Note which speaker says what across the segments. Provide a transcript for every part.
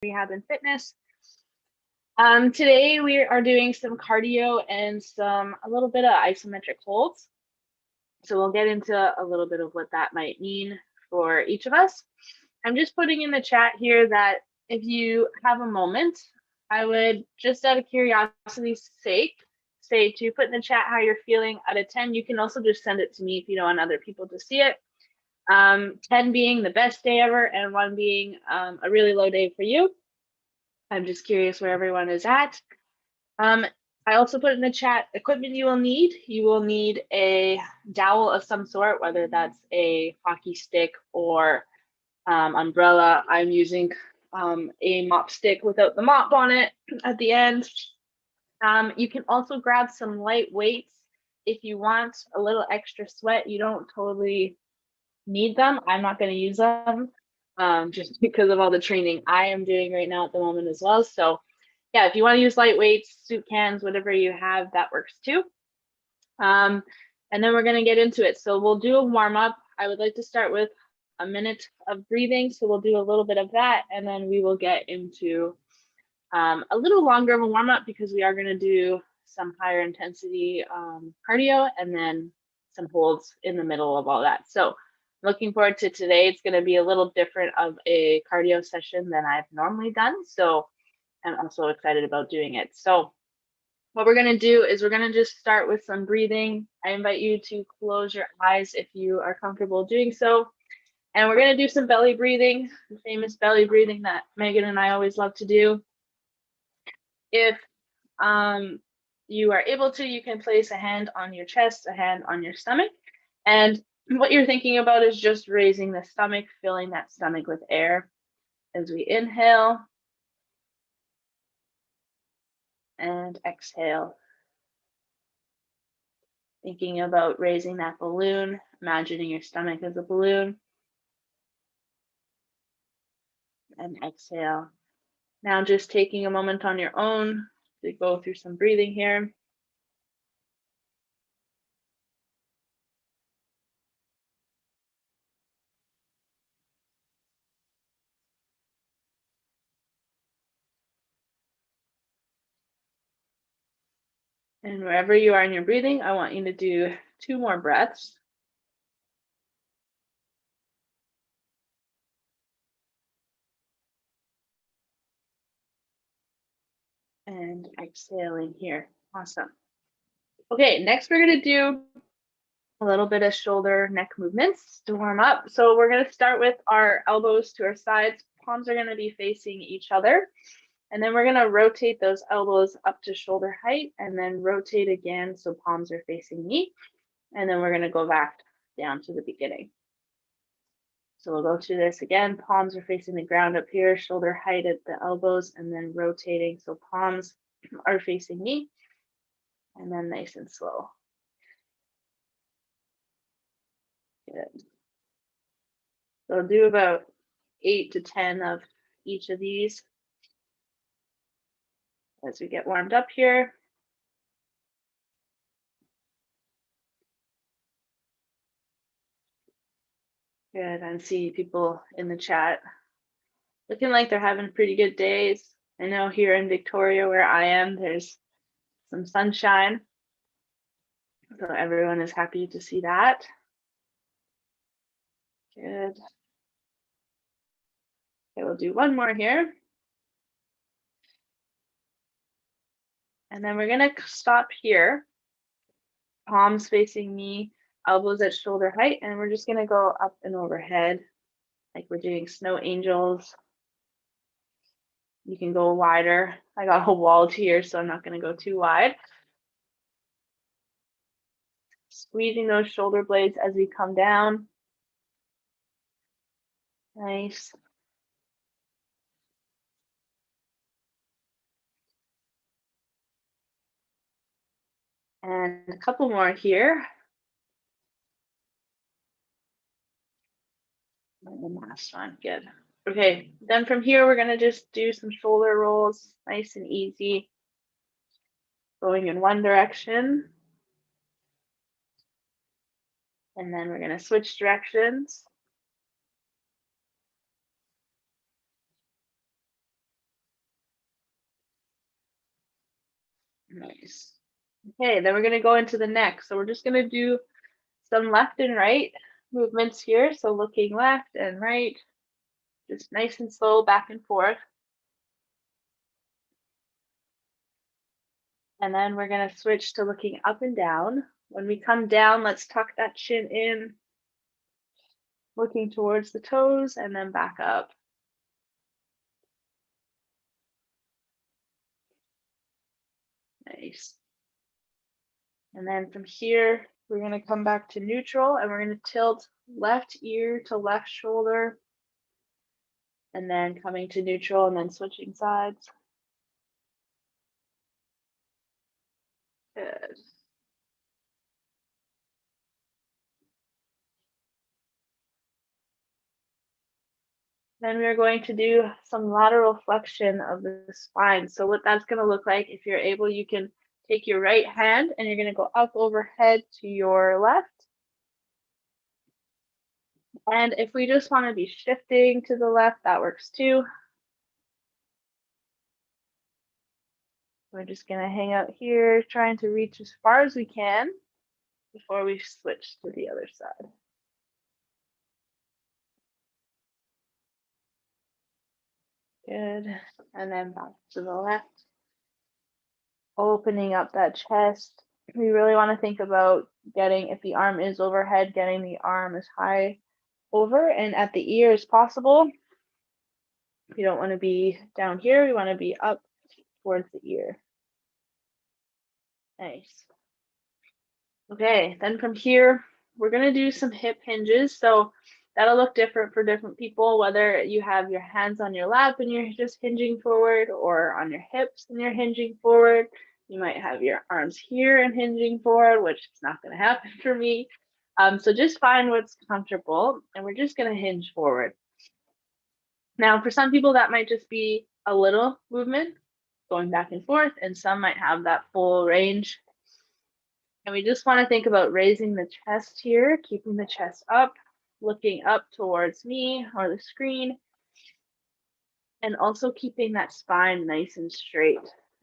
Speaker 1: Rehab and Fitness. Today we are doing some cardio and a little bit of isometric holds. So we'll get into a little bit of what that might mean for each of us. I'm just putting in the chat here that if you have a moment, I would just out of curiosity's sake, say to put in the chat how you're feeling out of 10. You can also just send it to me if you don't want other people to see it. 10 being the best day ever and 1 being a really low day for you. I'm just curious where everyone is at. I also put in the chat equipment you will need. You will need a dowel of some sort, whether that's a hockey stick or umbrella. I'm using a mop stick without the mop on it at the end. You can also grab some light weights if you want a little extra sweat. You don't totally need them. I'm not going to use them just because of all the training I am doing right now at the moment as well. So yeah, if you want to use light weights, soup cans, whatever you have, that works too. And then we're going to get into it. So we'll do a warm up. I would like to start with a minute of breathing. So we'll do a little bit of that, and then we will get into a little longer of a warm up because we are going to do some higher intensity cardio and then some holds in the middle of all that. So looking forward to today. It's going to be a little different of a cardio session than I've normally done. So I'm also excited about doing it. So what we're going to do is we're going to just start with some breathing. I invite you to close your eyes if you are comfortable doing so. And we're going to do some belly breathing, the famous belly breathing that Megan and I always love to do. If you are able to, you can place a hand on your chest, a hand on your stomach. And what you're thinking about is just raising the stomach, filling that stomach with air as we inhale and exhale. Thinking about raising that balloon, imagining your stomach as a balloon. And exhale. Now just taking a moment on your own to go through some breathing here. And wherever you are in your breathing, I want you to do 2 more breaths. And exhaling here. Awesome. Okay, next we're going to do a little bit of shoulder neck movements to warm up. So we're going to start with our elbows to our sides. Palms are going to be facing each other. And then we're going to rotate those elbows up to shoulder height and then rotate again so palms are facing me. And then we're going to go back down to the beginning. So we'll go through this again. Palms are facing the ground up here, shoulder height at the elbows, and then rotating so palms are facing me. And then nice and slow. Good. So I'll do about 8 to 10 of each of these as we get warmed up here. Good, I see people in the chat looking like they're having pretty good days. I know here in Victoria where I am, there's some sunshine. So everyone is happy to see that. Good. Okay, we'll do one more here. And then we're gonna stop here. Palms facing me, elbows at shoulder height, and we're just gonna go up and overhead like we're doing snow angels. You can go wider. I got a wall here, so I'm not gonna go too wide. Squeezing those shoulder blades as we come down. Nice. And a couple more here. And the last one, good. Okay, then from here, we're gonna just do some shoulder rolls, nice and easy. Going in one direction. And then we're gonna switch directions. Nice. Okay, then we're going to go into the neck. So we're just going to do some left and right movements here. So looking left and right, just nice and slow back and forth. And then we're going to switch to looking up and down. When we come down, let's tuck that chin in, looking towards the toes and then back up. Nice. And then from here, we're going to come back to neutral and we're going to tilt left ear to left shoulder. And then coming to neutral and then switching sides. Good. Then we're going to do some lateral flexion of the spine. So what that's going to look like, if you're able, you can take your right hand and you're going to go up overhead to your left. And if we just want to be shifting to the left, that works too. We're just going to hang out here, trying to reach as far as we can before we switch to the other side. Good. And then back to the left. Opening up that chest. We really want to think about getting, if the arm is overhead, getting the arm as high over and at the ear as possible. We don't want to be down here. We want to be up towards the ear. Nice. Okay, then from here, we're going to do some hip hinges. So that'll look different for different people, whether you have your hands on your lap and you're just hinging forward, or on your hips and you're hinging forward. You might have your arms here and hinging forward, which is not going to happen for me. So just find what's comfortable, and we're just going to hinge forward. Now, for some people, that might just be a little movement going back and forth, and some might have that full range. And we just want to think about raising the chest here, keeping the chest up, looking up towards me or the screen, and also keeping that spine nice and straight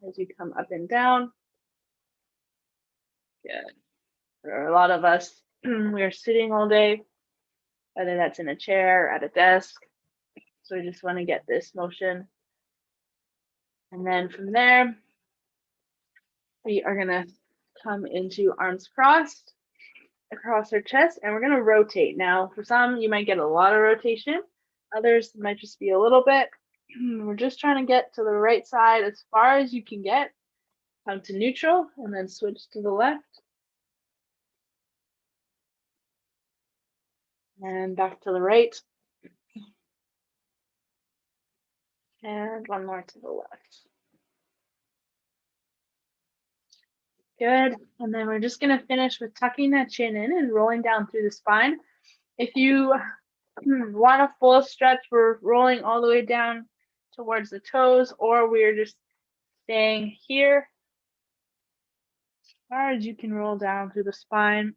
Speaker 1: as you come up and down. Good. For a lot of us, we are sitting all day, whether that's in a chair or at a desk. So we just want to get this motion. And then from there, we are going to come into arms crossed across our chest, and we're going to rotate. Now, for some, you might get a lot of rotation. Others might just be a little bit. We're just trying to get to the right side as far as you can get. Come to neutral and then switch to the left. And back to the right. And one more to the left. Good. And then we're just going to finish with tucking that chin in and rolling down through the spine. If you want a full stretch, we're rolling all the way down towards the toes, or we're just staying here as far as you can roll down through the spine.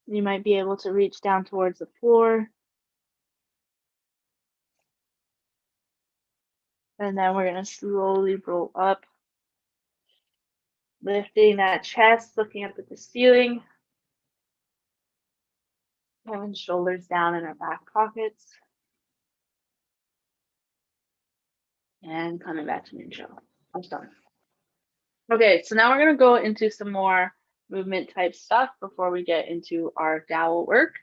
Speaker 1: You might be able to reach down towards the floor. And then we're going to slowly roll up, lifting that chest, looking up at the ceiling. Having shoulders down in our back pockets. And coming back to neutral. I'm done. Okay, so now we're going to go into some more movement type stuff before we get into our dowel work.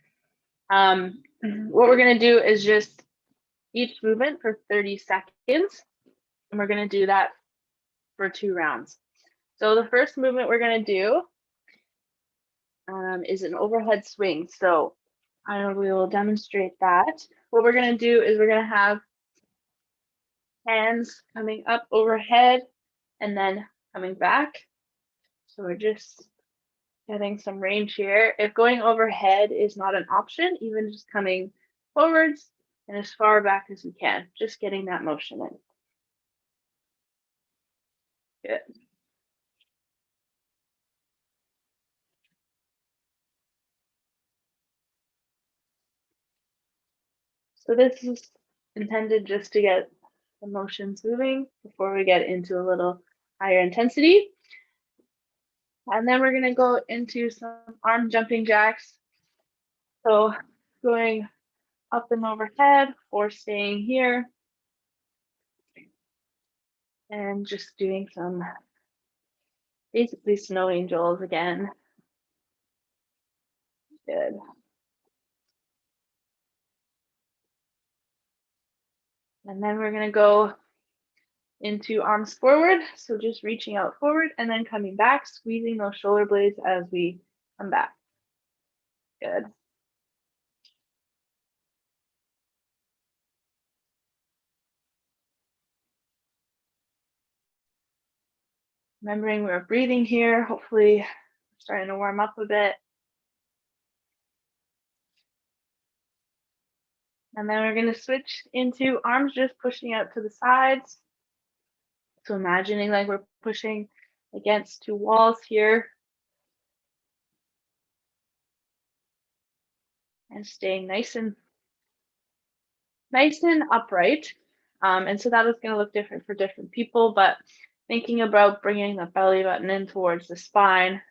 Speaker 1: What we're going to do is just each movement for 30 seconds. And we're going to do that for 2 rounds. So the first movement we're going to do is an overhead swing. So we will demonstrate that. What we're going to do is we're going to have hands coming up overhead and then coming back. So we're just getting some range here. If going overhead is not an option, even just coming forwards and as far back as we can, just getting that motion in. Good. So this is intended just to get the motions moving before we get into a little higher intensity. And then we're gonna go into some arm jumping jacks. So going up and overhead or staying here. And just doing some basically snow angels again. Good. And then we're gonna go into arms forward. So just reaching out forward and then coming back, squeezing those shoulder blades as we come back. Good. Remembering we're breathing here, hopefully starting to warm up a bit. And then we're gonna switch into arms just pushing out to the sides. So imagining like we're pushing against two walls here. And staying nice and upright. And so that is going to look different for different people, but thinking about bringing the belly button in towards the spine,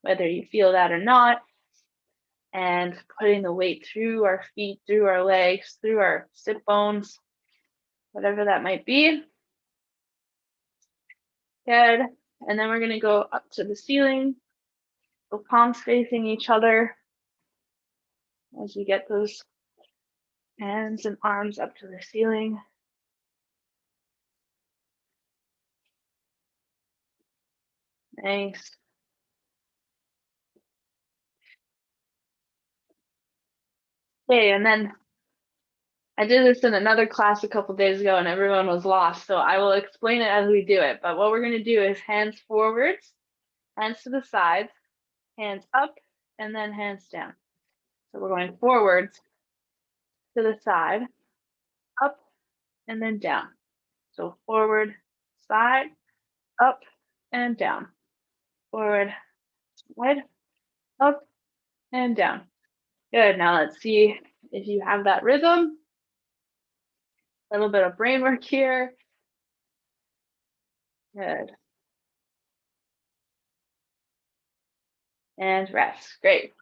Speaker 1: whether you feel that or not, and putting the weight through our feet, through our legs, through our sit bones, whatever that might be. Good. And then we're going to go up to the ceiling, so palms facing each other as we get those hands and arms up to the ceiling. Nice. Okay, and then I did this in another class a couple days ago and everyone was lost, so I will explain it as we do it. But what we're going to do is hands forwards, hands to the sides, hands up, and then hands down. So we're going forwards to the side, up, and then down. So forward, side, up, and down. Forward, side, up, and down. Good. Now let's see if you have that rhythm. A little bit of brain work here. Good. And rest. Great.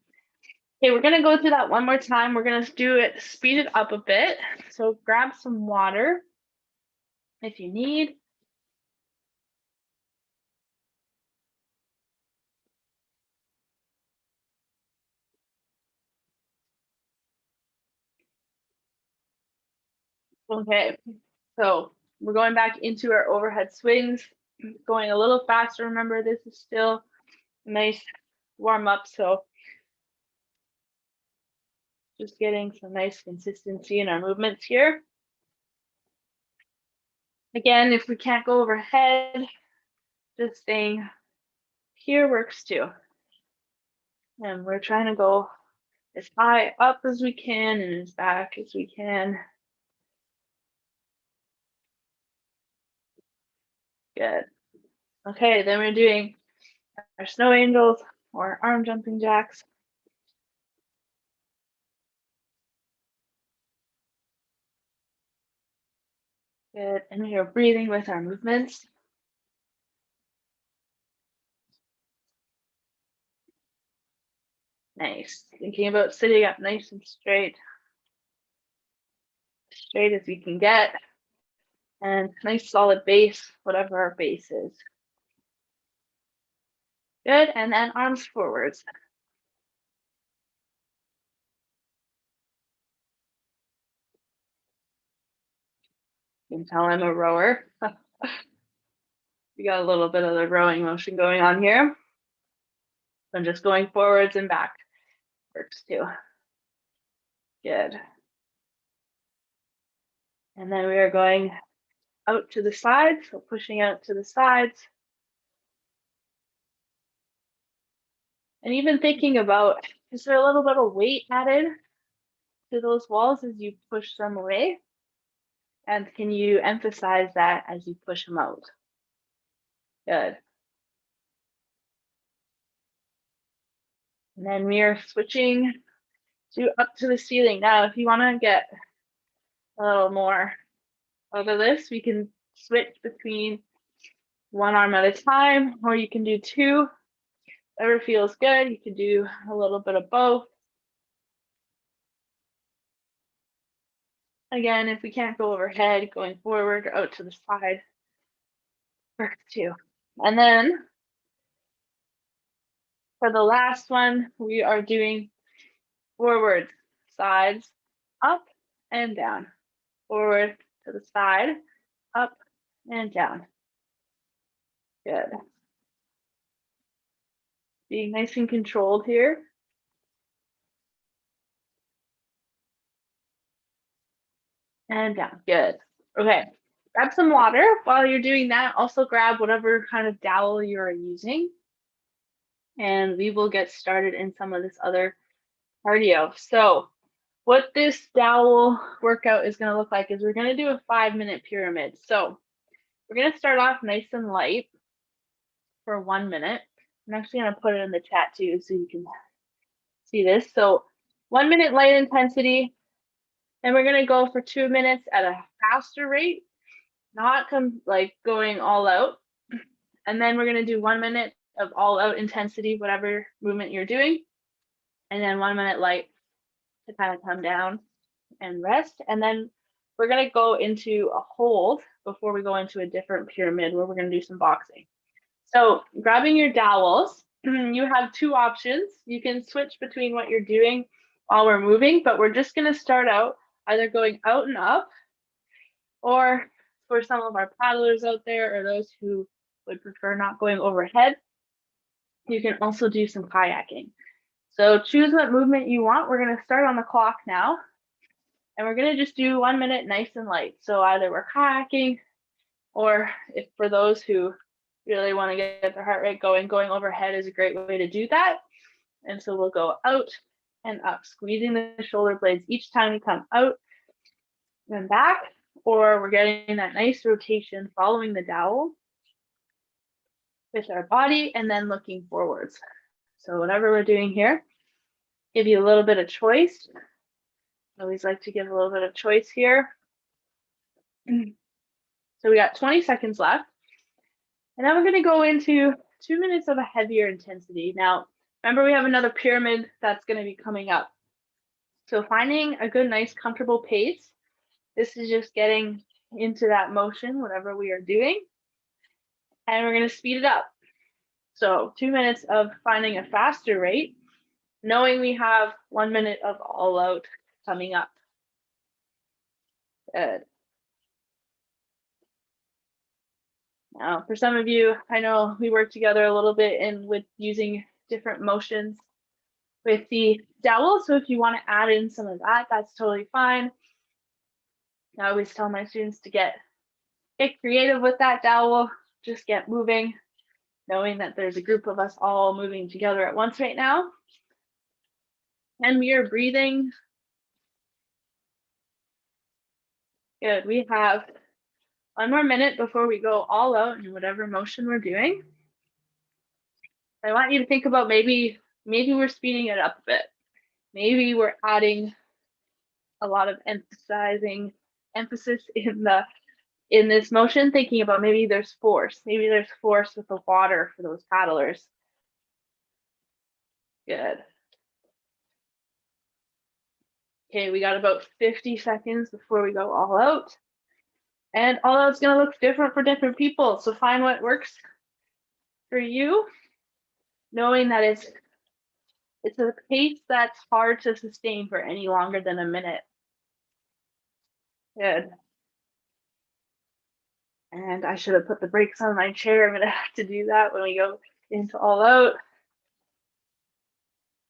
Speaker 1: Okay, we're gonna go through that one more time. We're gonna do it, speed it up a bit. So grab some water if you need. Okay, so we're going back into our overhead swings, going a little faster. Remember, this is still a nice warm up, so just getting some nice consistency in our movements here. Again, if we can't go overhead, just staying here works too. And we're trying to go as high up as we can and as back as we can. Good. Okay, then we're doing our snow angels or arm jumping jacks. Good, and we are breathing with our movements. Nice. Thinking about sitting up nice and straight as we can get. And nice solid base, whatever our base is. Good, and then arms forwards. You can tell I'm a rower. We got a little bit of the rowing motion going on here. I'm just going forwards and back. Works too. Good. And then we are going out to the sides, so pushing out to the sides. And even thinking about, is there a little bit of weight added to those walls as you push them away? And can you emphasize that as you push them out? Good. And then we are switching to up to the ceiling. Now, if you want to get a little more Out of this, we can switch between one arm at a time, or you can do two. Whatever feels good. You can do a little bit of both. Again, if we can't go overhead, going forward or out to the side works too. And then for the last one, we are doing forward, sides, up and down. Forward to the side, up and down. Good. Being nice and controlled here. And down. Good. Okay. Grab some water while you're doing that. Also grab whatever kind of dowel you're using. And we will get started in some of this other cardio. So what this dowel workout is going to look like is we're going to do a 5-minute pyramid. So we're going to start off nice and light for 1 minute. I'm actually going to put it in the chat too so you can see this. So 1 minute light intensity. Then we're going to go for 2 minutes at a faster rate, not like going all out. And then we're going to do 1 minute of all out intensity, whatever movement you're doing. And then 1 minute light to kind of come down and rest. And then we're going to go into a hold before we go into a different pyramid where we're going to do some boxing. So grabbing your dowels, you have two options. You can switch between what you're doing while we're moving, but we're just going to start out either going out and up, or for some of our paddlers out there or those who would prefer not going overhead, you can also do some kayaking. So choose what movement you want. We're going to start on the clock now, and we're going to just do 1 minute nice and light. So either we're kayaking, or if for those who really want to get their heart rate going overhead is a great way to do that. And so we'll go out and up, squeezing the shoulder blades each time we come out and back, or we're getting that nice rotation following the dowel with our body and then looking forwards. So whatever we're doing here, give you a little bit of choice. I always like to give a little bit of choice here. So we got 20 seconds left. And then we're going to go into 2 minutes of a heavier intensity. Now, remember we have another pyramid that's going to be coming up. So finding a good, nice, comfortable pace. This is just getting into that motion, whatever we are doing. And we're going to speed it up. So 2 minutes of finding a faster rate, knowing we have 1 minute of all out coming up. Good. Now, for some of you, I know we work together a little bit with using different motions with the dowel. So if you want to add in some of that, that's totally fine. I always tell my students to get creative with that dowel, just get moving, knowing that there's a group of us all moving together at once right now. And we are breathing. Good. We have 1 more minute before we go all out in whatever motion we're doing. I want you to think about maybe we're speeding it up a bit. Maybe we're adding a lot of emphasis in this motion, thinking about maybe there's force. Maybe there's force with the water for those paddlers. Good. Okay, we got about 50 seconds before we go all out. And all out's going to look different for different people. So find what works for you, knowing that it's a pace that's hard to sustain for any longer than a minute. Good. And I should have put the brakes on my chair. I'm going to have to do that when we go into all out.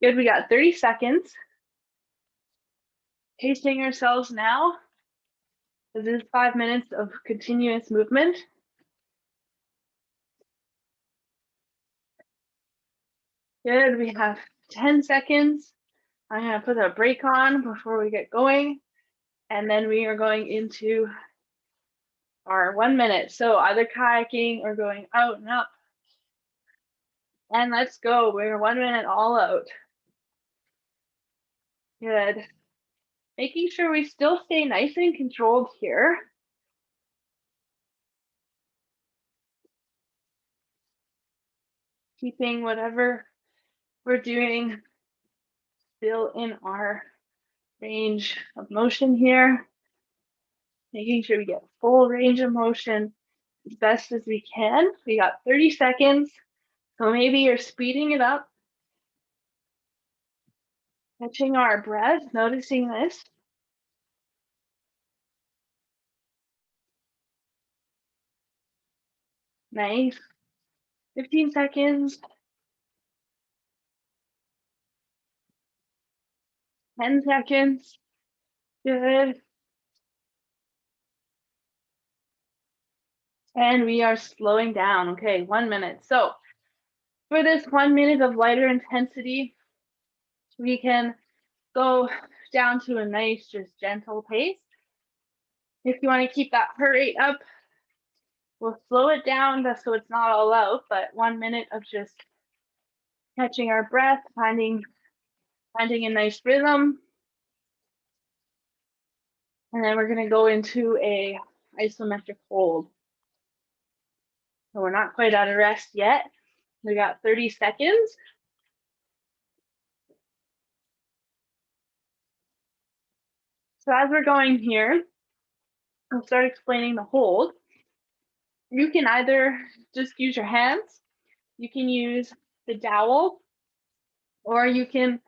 Speaker 1: Good, we got 30 seconds. Pacing ourselves now. This is 5 minutes of continuous movement. Good, we have 10 seconds. I'm going to put a brake on before we get going. And then we are going into our 1 minute. So either kayaking or going out and up. And let's go. We're 1 minute all out. Good. Making sure we still stay nice and controlled here. keeping whatever we're doing still in our range of motion here, making sure we get full range of motion as best as we can. We got 30 seconds, so maybe you're speeding it up, catching our breath, noticing this. Nice. 15 seconds. 10 seconds. Good. And we are slowing down. Okay, 1 minute. So for this 1 minute of lighter intensity, we can go down to a nice, just gentle pace. If you want to keep that heart rate up, we'll slow it down just so it's not all out, but 1 minute of just catching our breath, finding a nice rhythm. And then we're going to go into a isometric hold. So we're not quite out of rest yet. We got 30 seconds. So as we're going here, I'll start explaining the hold. You can either just use your hands, you can use the dowel, or you can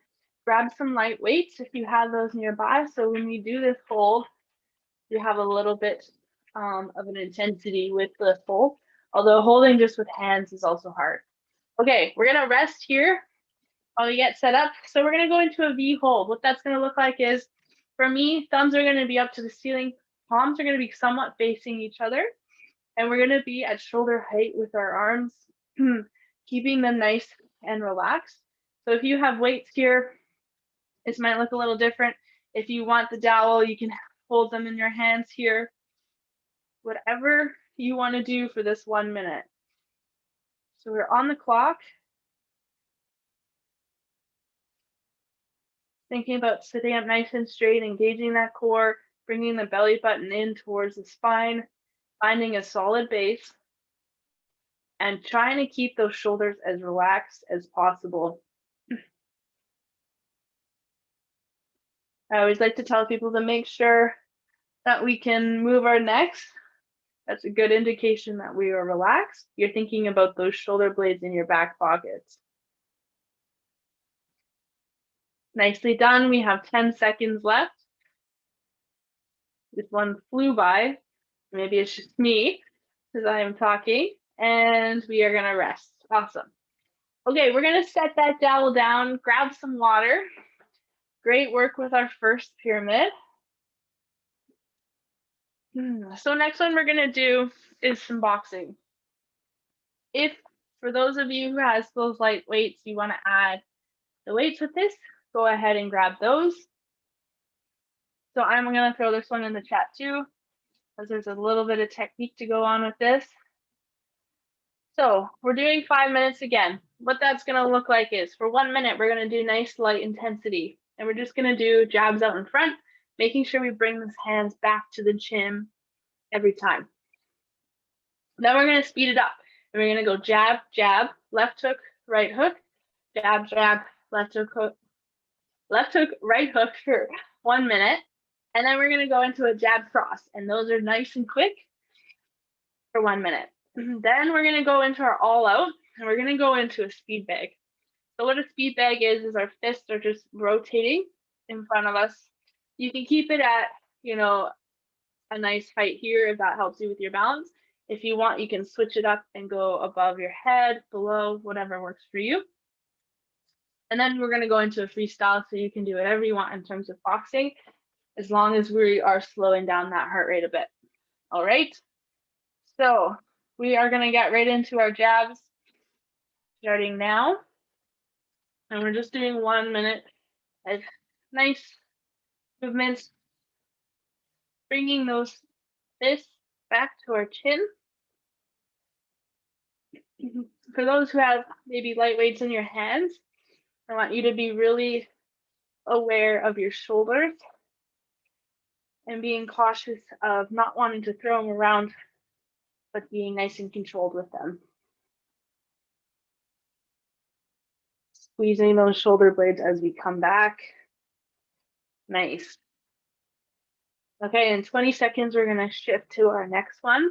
Speaker 1: grab some light weights if you have those nearby. So when we do this hold, you have a little bit of an intensity with the hold, although holding just with hands is also hard. Okay, we're gonna rest here while we get set up. So we're gonna go into a V hold. What that's gonna look like is, for me, thumbs are gonna be up to the ceiling, palms are gonna be somewhat facing each other, and we're gonna be at shoulder height with our arms, keeping them nice and relaxed. So if you have weights here, this might look a little different. If you want the dowel, you can hold them in your hands here. Whatever you want to do for this 1 minute. So we're on the clock. Thinking about sitting up nice and straight, engaging that core, bringing the belly button in towards the spine, finding a solid base, and trying to keep those shoulders as relaxed as possible. I always like to tell people to make sure that we can move our necks. That's a good indication that we are relaxed. You're thinking about those shoulder blades in your back pockets. Nicely done. We have 10 seconds left. This one flew by. Maybe it's just me because I am talking, and we are gonna rest. Awesome. Okay, we're gonna set that dowel down, grab some water. Great work with our first pyramid. So next one we're gonna do is some boxing. If, for those of you who has those light weights, you wanna add the weights with this, go ahead and grab those. So I'm gonna throw this one in the chat too, because there's a little bit of technique to go on with this. So we're doing 5 minutes again. What that's gonna look like is, for 1 minute, we're gonna do nice light intensity. And we're just gonna do jabs out in front, making sure we bring those hands back to the chin every time. Then we're gonna speed it up. And we're gonna go jab, jab, left hook, right hook, jab, jab, left hook, right hook for 1 minute. And then we're gonna go into a jab cross. And those are nice and quick for 1 minute. Then we're gonna go into our all out, and we're gonna go into a speed bag. So what a speed bag is our fists are just rotating in front of us. You can keep it at, a nice height here if that helps you with your balance. If you want, you can switch it up and go above your head, below, whatever works for you. And then we're gonna go into a freestyle, so you can do whatever you want in terms of boxing, as long as we are slowing down that heart rate a bit. All right, so we are gonna get right into our jabs starting now. And we're just doing 1 minute of nice movements, bringing those fists back to our chin. For those who have maybe light weights in your hands, I want you to be really aware of your shoulders and being cautious of not wanting to throw them around, but being nice and controlled with them. Squeezing those shoulder blades as we come back. Nice. Okay, in 20 seconds, we're gonna shift to our next one.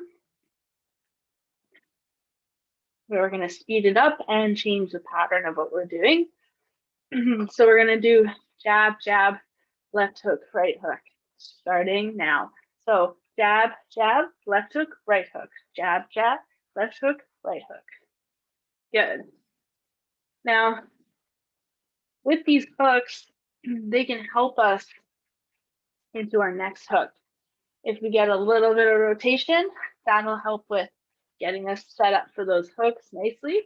Speaker 1: We're gonna speed it up and change the pattern of what we're doing. So we're gonna do jab, jab, left hook, right hook, starting now. So jab, jab, left hook, right hook, jab, jab, left hook, right hook. Good. Now, with these hooks, they can help us into our next hook. If we get a little bit of rotation, that'll help with getting us set up for those hooks nicely.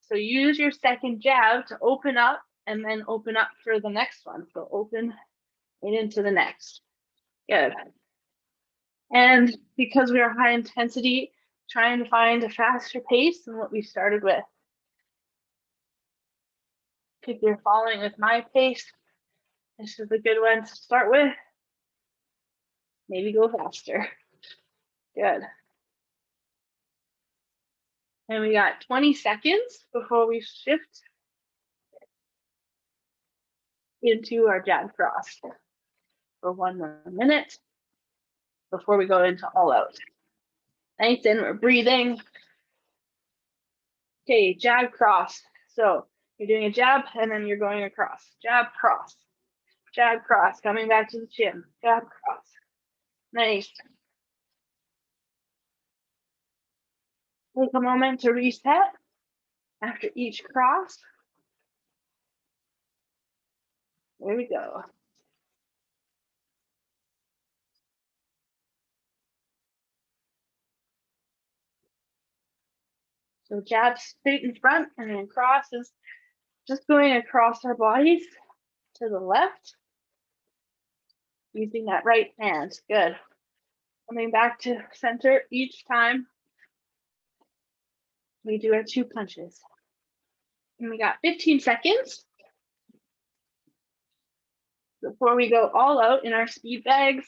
Speaker 1: So use your second jab to open up and then open up for the next one. So open and into the next. Good. And because we are high intensity, trying to find a faster pace than what we started with. If you're following with my pace, this is a good one to start with. Maybe go faster. Good. And we got 20 seconds before we shift into our jab cross for 1 more minute before we go into all out. Nice, and we're breathing. Okay, jab cross. So you're doing a jab and then you're going across. Jab cross. Jab cross, coming back to the chin. Jab cross. Nice. Take a moment to reset after each cross. There we go. So jab straight in front and then cross is just going across our bodies to the left. Using that right hand, good. Coming back to center each time we do our 2 punches. And we got 15 seconds before we go all out in our speed bags.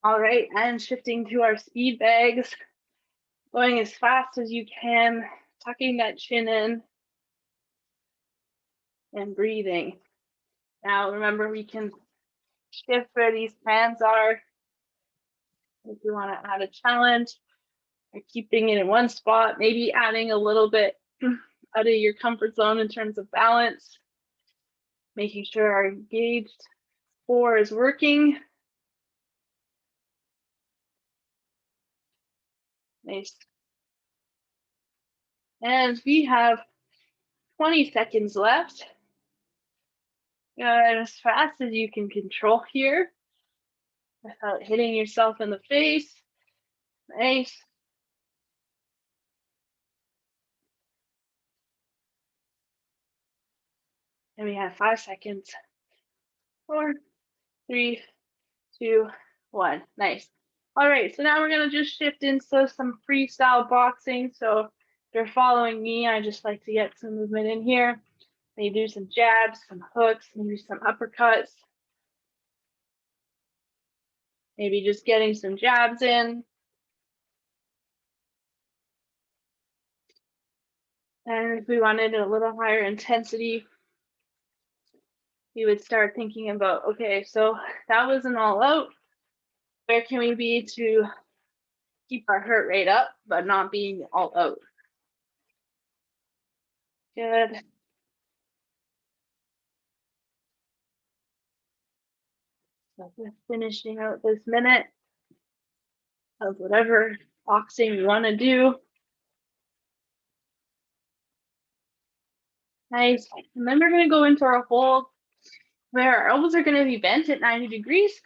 Speaker 1: All right, and shifting to our speed bags, going as fast as you can, tucking that chin in and breathing. Now remember, we can shift where these hands are. If you want to add a challenge, or keeping it in one spot, maybe adding a little bit out of your comfort zone in terms of balance, making sure our engaged core is working. Nice. And we have 20 seconds left. As fast as you can control here without hitting yourself in the face. Nice. And we have 5 seconds. 4, 3, 2, 1. Nice. All right, so now we're gonna just shift into some freestyle boxing. So if you're following me, I just like to get some movement in here. Maybe do some jabs, some hooks, maybe some uppercuts. Maybe just getting some jabs in. And if we wanted a little higher intensity, we would start thinking about, okay, so that was an all out. Where can we be to keep our heart rate up, but not being all out? Good. So just finishing out this minute of whatever boxing you want to do. Nice. And then we're going to go into our hold where our elbows are going to be bent at 90 degrees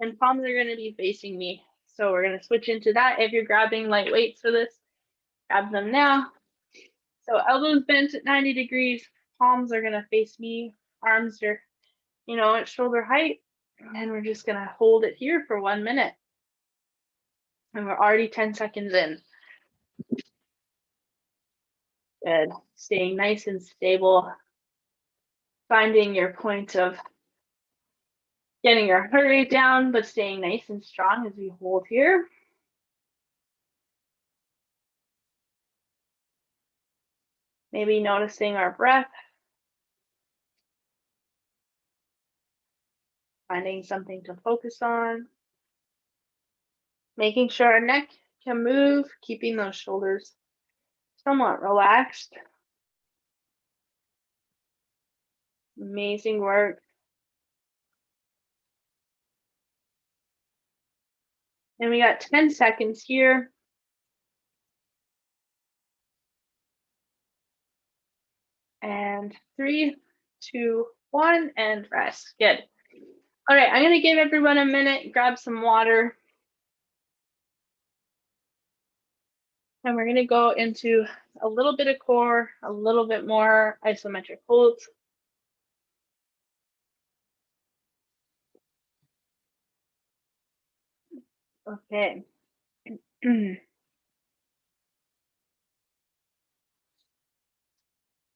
Speaker 1: and palms are going to be facing me. So we're going to switch into that. If you're grabbing light weights for this, grab them now. So elbows bent at 90 degrees, palms are going to face me, arms are, at shoulder height. And we're just going to hold it here for 1 minute. And we're already 10 seconds in. Good. Staying nice and stable. Finding your point of getting your heart rate down, but staying nice and strong as we hold here. Maybe noticing our breath, finding something to focus on, making sure our neck can move, keeping those shoulders somewhat relaxed. Amazing work. And we got 10 seconds here. And 3, 2, 1, and rest. Good. All right, I'm going to give everyone a minute, grab some water. And we're going to go into a little bit of core, a little bit more isometric holds. Okay.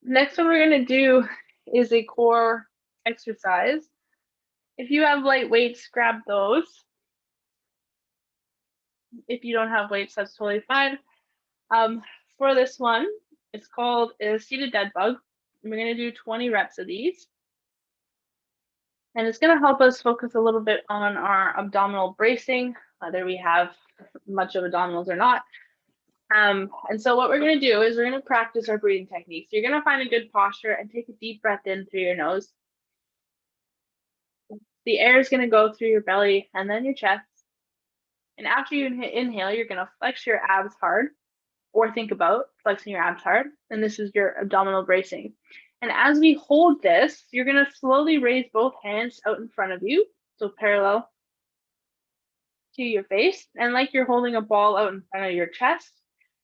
Speaker 1: Next one we're going to do is a core exercise. If you have light weights, grab those. If you don't have weights, that's totally fine. For this one, it's called a seated dead bug. We're going to do 20 reps of these. And it's going to help us focus a little bit on our abdominal bracing, whether we have much of abdominals or not. And so what we're going to do is we're going to practice our breathing techniques. You're going to find a good posture and take a deep breath in through your nose. The air is going to go through your belly and then your chest. And after you inhale, you're going to flex your abs hard, or think about flexing your abs hard. And this is your abdominal bracing. And as we hold this, you're going to slowly raise both hands out in front of you, so parallel to your face. And like you're holding a ball out in front of your chest,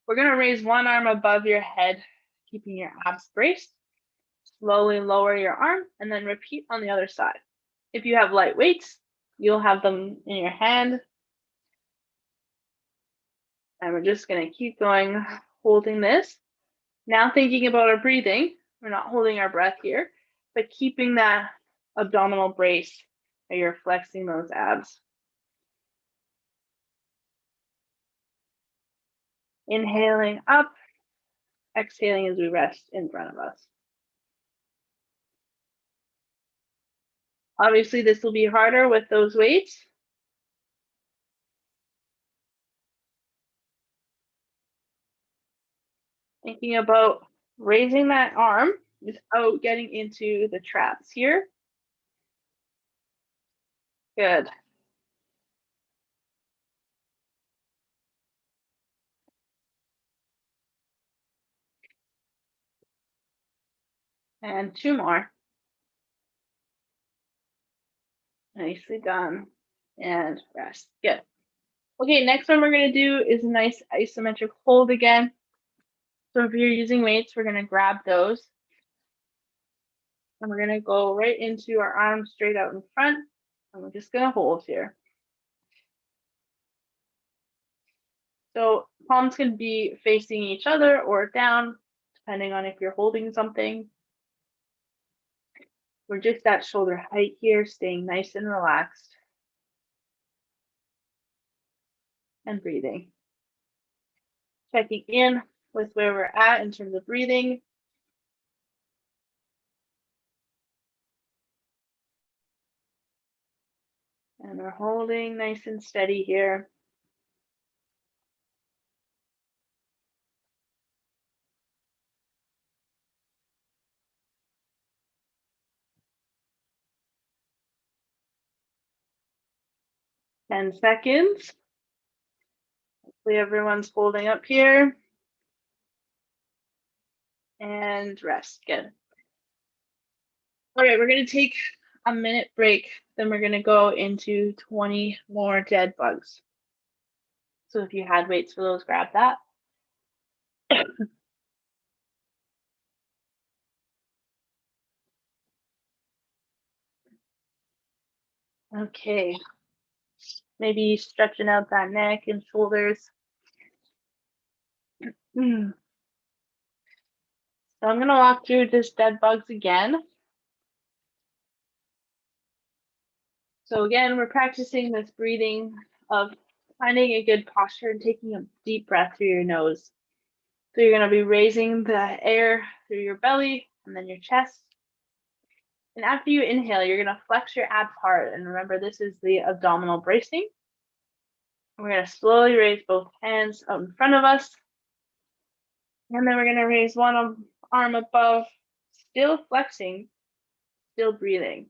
Speaker 1: we're going to raise one arm above your head, keeping your abs braced. Slowly lower your arm and then repeat on the other side. If you have light weights, you'll have them in your hand. And we're just going to keep going, holding this. Now thinking about our breathing, we're not holding our breath here, but keeping that abdominal brace where you're flexing those abs. Inhaling up, exhaling as we rest in front of us. Obviously, this will be harder with those weights. Thinking about raising that arm without getting into the traps here. Good. And 2 more. Nicely done. And rest. Good. Okay, next one we're going to do is a nice isometric hold again. So if you're using weights, we're going to grab those. And we're going to go right into our arms straight out in front. And we're just going to hold here. So palms can be facing each other or down, depending on if you're holding something. We're just at shoulder height here, staying nice and relaxed. And breathing. Checking in with where we're at in terms of breathing. And we're holding nice and steady here. Ten seconds. Hopefully everyone's holding up here. And rest. Good. All right, we're going to take a minute break. Then we're going to go into 20 more dead bugs. So if you had weights for those, grab that. Okay. Maybe stretching out that neck and shoulders. So I'm going to walk through this dead bugs again. So again, we're practicing this breathing of finding a good posture and taking a deep breath through your nose. So you're going to be raising the air through your belly and then your chest. And after you inhale, you're going to flex your abs hard. And remember, this is the abdominal bracing. We're going to slowly raise both hands out in front of us. And then we're going to raise one arm above, still flexing, still breathing.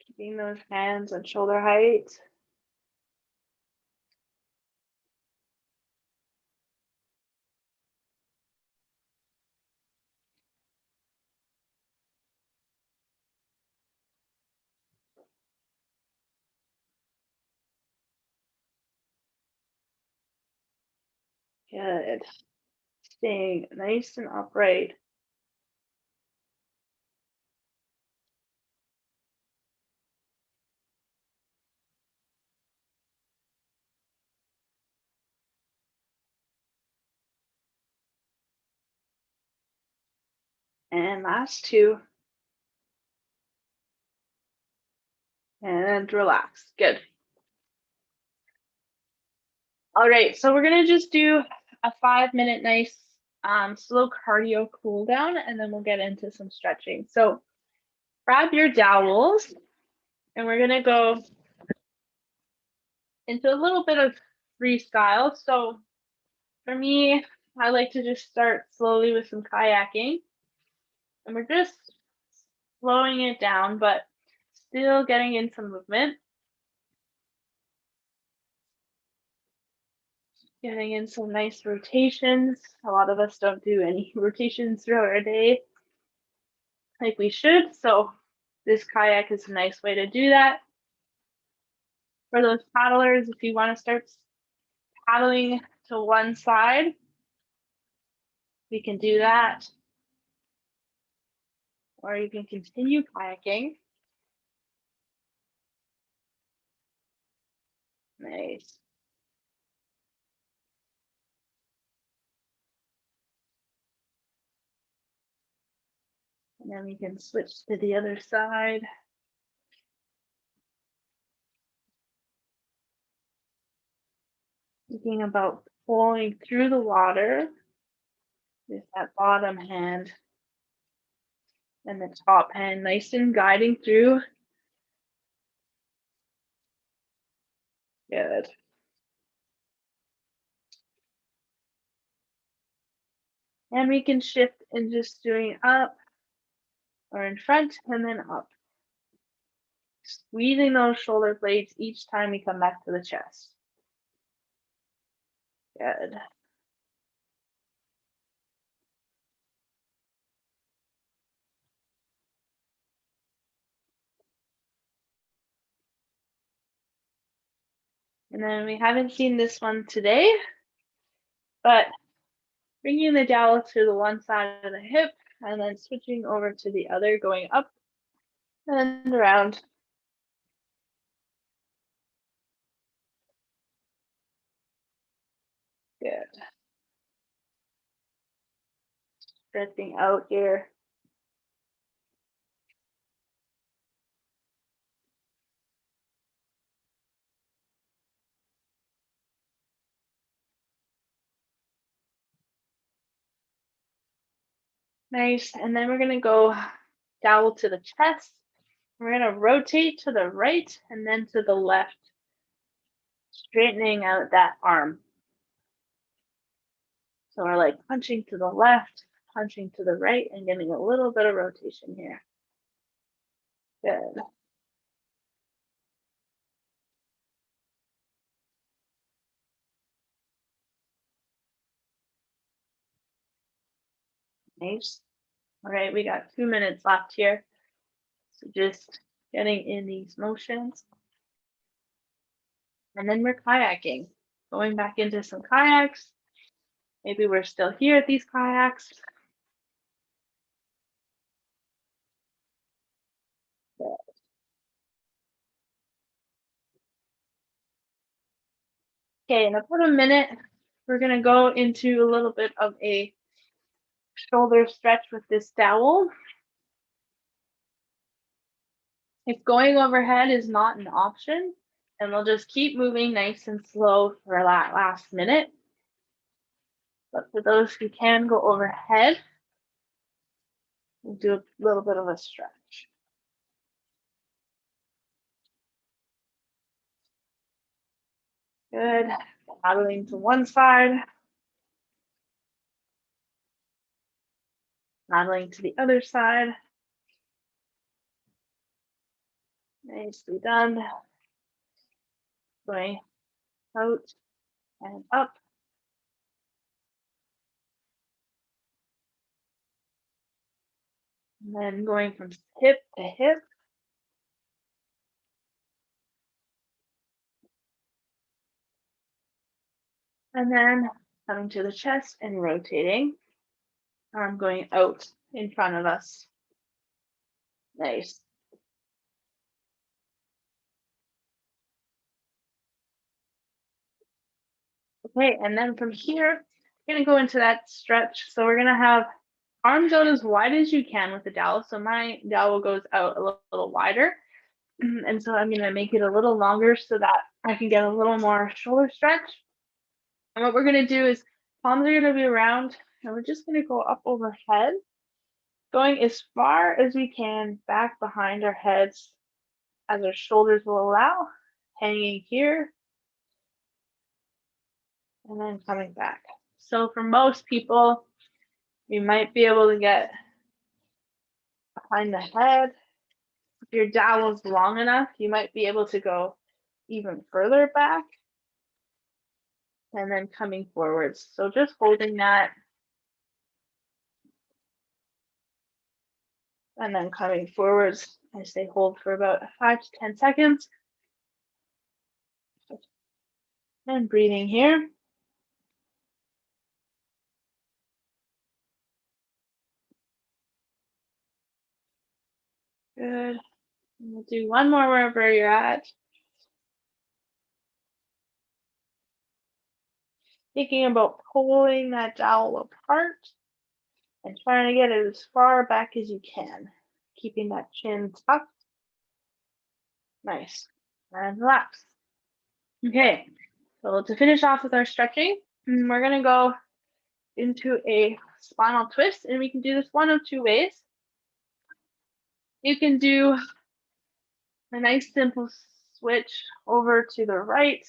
Speaker 1: Keeping those hands at shoulder height. Good. Staying nice and upright. And last two. And relax. Good. All right, so we're gonna just do a 5-minute nice slow cardio cool down, and then we'll get into some stretching. So grab your dowels, and we're gonna go into a little bit of freestyle. So for me, I like to just start slowly with some kayaking, and we're just slowing it down, but still getting in some movement. Getting in some nice rotations. A lot of us don't do any rotations throughout our day like we should, so this kayak is a nice way to do that. For those paddlers, if you want to start paddling to one side, we can do that. Or you can continue kayaking. Nice. And then we can switch to the other side. Thinking about pulling through the water with that bottom hand and the top hand nice and guiding through. Good. And we can shift in just doing up or in front and then up. Squeezing those shoulder blades each time we come back to the chest. Good. And then we haven't seen this one today, but bringing the dowel to the one side of the hip and then switching over to the other, going up and around. Good. Stretching out here. Nice. And then we're going to go dowel to the chest. We're going to rotate to the right and then to the left, straightening out that arm. So we're like punching to the left, punching to the right, and getting a little bit of rotation here. Good. Nice. All right, we got 2 minutes left here. So just getting in these motions. And then we're kayaking, going back into some kayaks. Maybe we're still here at these kayaks. Okay, in about a minute, we're gonna go into a little bit of a shoulder stretch with this dowel. If going overhead is not an option, then we'll just keep moving nice and slow for that last minute. But for those who can go overhead, we'll do a little bit of a stretch. Good. Paddling to one side, paddling to the other side. Nicely done. Going out and up. And then going from hip to hip. And then coming to the chest and rotating. Arm going out in front of us. Nice. Okay, and then from here, we're gonna go into that stretch. So we're gonna have arms out as wide as you can with the dowel. So my dowel goes out a little wider. And so I'm gonna make it a little longer so that I can get a little more shoulder stretch. And what we're gonna do is palms are gonna be around and we're just gonna go up overhead, going as far as we can back behind our heads as our shoulders will allow, hanging here, and then coming back. So for most people, you might be able to get behind the head. If your dowel is long enough, you might be able to go even further back and then coming forwards. So just holding that and then coming forwards. I say hold for about 5 to 10 seconds. And breathing here. Good. And we'll do one more wherever you're at. Thinking about pulling that dowel apart and trying to get it as far back as you can. Keeping that chin tucked. Nice. And relax. Okay, so to finish off with our stretching, we're gonna go into a spinal twist, and we can do this one of two ways. You can do a nice simple switch over to the right.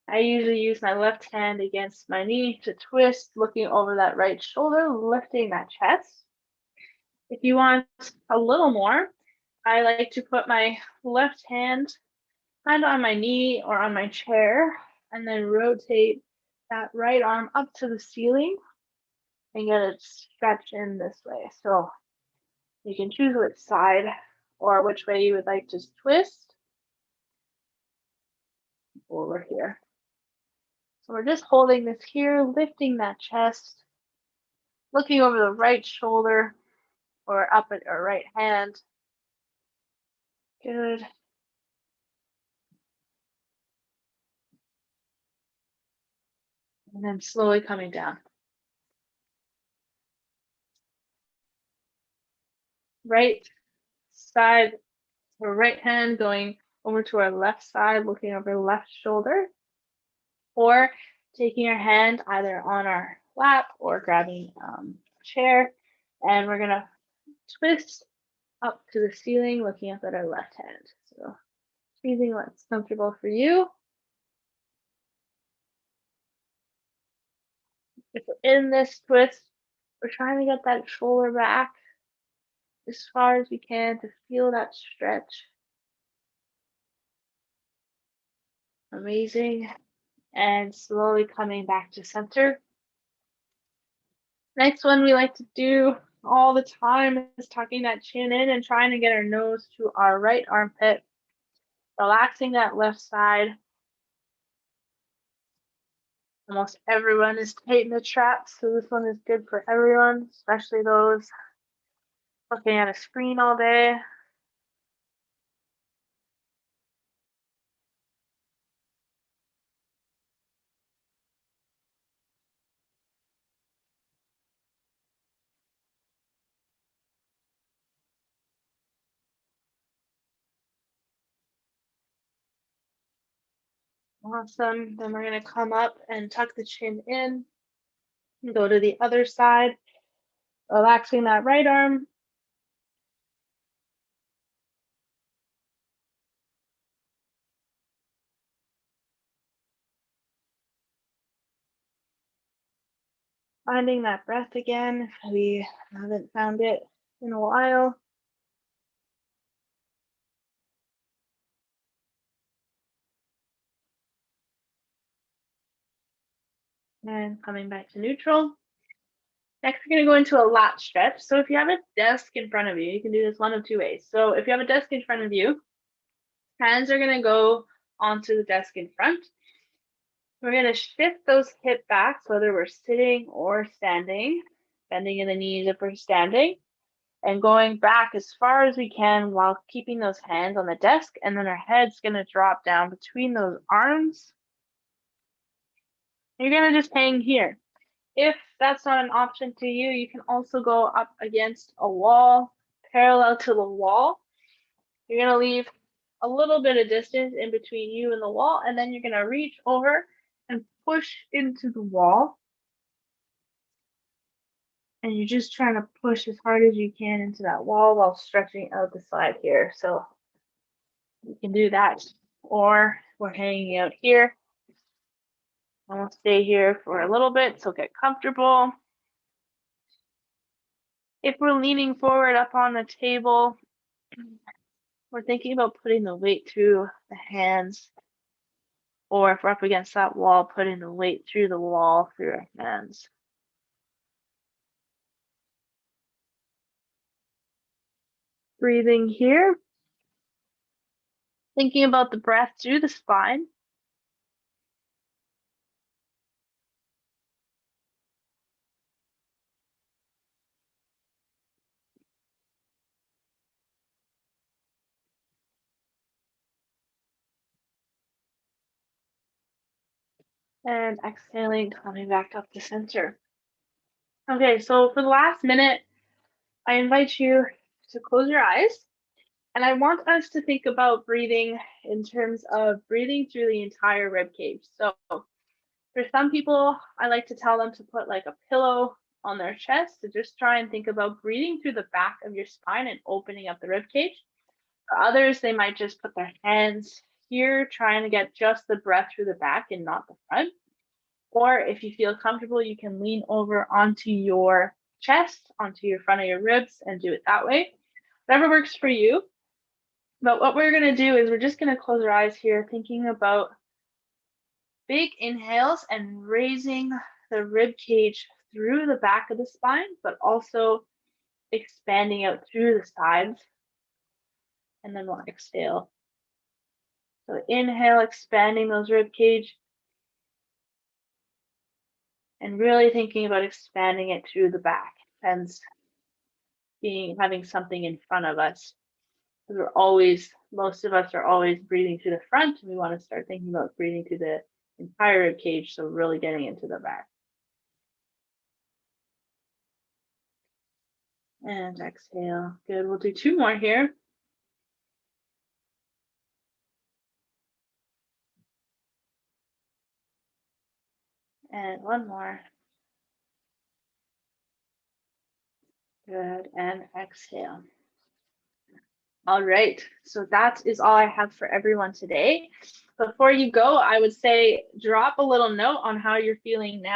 Speaker 1: I usually use my left hand against my knee to twist, looking over that right shoulder, lifting that chest. If you want a little more, I like to put my left hand kind of on my knee or on my chair, and then rotate that right arm up to the ceiling and get it stretched in this way. So you can choose which side or which way you would like to twist over here. So we're just holding this here, lifting that chest, looking over the right shoulder or up at our right hand. Good. And then slowly coming down. Right side or right hand going over to our left side, looking over the left shoulder, or taking our hand either on our lap or grabbing a chair, and we're gonna twist up to the ceiling, looking up at our left hand. So choosing what's comfortable for you. If we're in this twist, we're trying to get that shoulder back as far as we can to feel that stretch. Amazing. And slowly coming back to center. Next one we like to do all the time is tucking that chin in and trying to get our nose to our right armpit, relaxing that left side. Almost everyone is tight in the traps, so this one is good for everyone, especially those looking at a screen all day. Awesome. Then we're going to come up and tuck the chin in and go to the other side, relaxing that right arm. Finding that breath again if we haven't found it in a while. And coming back to neutral. Next, we're going to go into a lat stretch. So if you have a desk in front of you, you can do this one of two ways. So if you have a desk in front of you, hands are going to go onto the desk in front. We're going to shift those hip backs, whether we're sitting or standing, bending in the knees if we're standing, and going back as far as we can while keeping those hands on the desk. And then our head's going to drop down between those arms. You're going to just hang here. If that's not an option to you, you can also go up against a wall, parallel to the wall. You're going to leave a little bit of distance in between you and the wall, and then you're going to reach over and push into the wall. And you're just trying to push as hard as you can into that wall while stretching out the side here. So you can do that, or we're hanging out here. And we'll stay here for a little bit, so get comfortable. If we're leaning forward up on the table, we're thinking about putting the weight through the hands, or if we're up against that wall, putting the weight through the wall through our hands. Breathing here, thinking about the breath through the spine. And exhaling, coming back up to center. Okay, so for the last minute, I invite you to close your eyes. And I want us to think about breathing in terms of breathing through the entire rib cage. So for some people, I like to tell them to put like a pillow on their chest to just try and think about breathing through the back of your spine and opening up the rib cage. For others, they might just put their hands here, trying to get just the breath through the back and not the front. Or if you feel comfortable, you can lean over onto your chest, onto your front of your ribs, and do it that way. Whatever works for you. But what we're going to do is we're just going to close our eyes here, thinking about big inhales and raising the rib cage through the back of the spine, but also expanding out through the sides. And then we'll exhale. So inhale, expanding those rib cage, and really thinking about expanding it through the back, hence having something in front of us. Because most of us are always breathing through the front, and we want to start thinking about breathing through the entire rib cage, so really getting into the back. And exhale. Good. We'll do two more here. And one more. Good. And exhale. All right. So that is all I have for everyone today. Before you go, I would say drop a little note on how you're feeling now.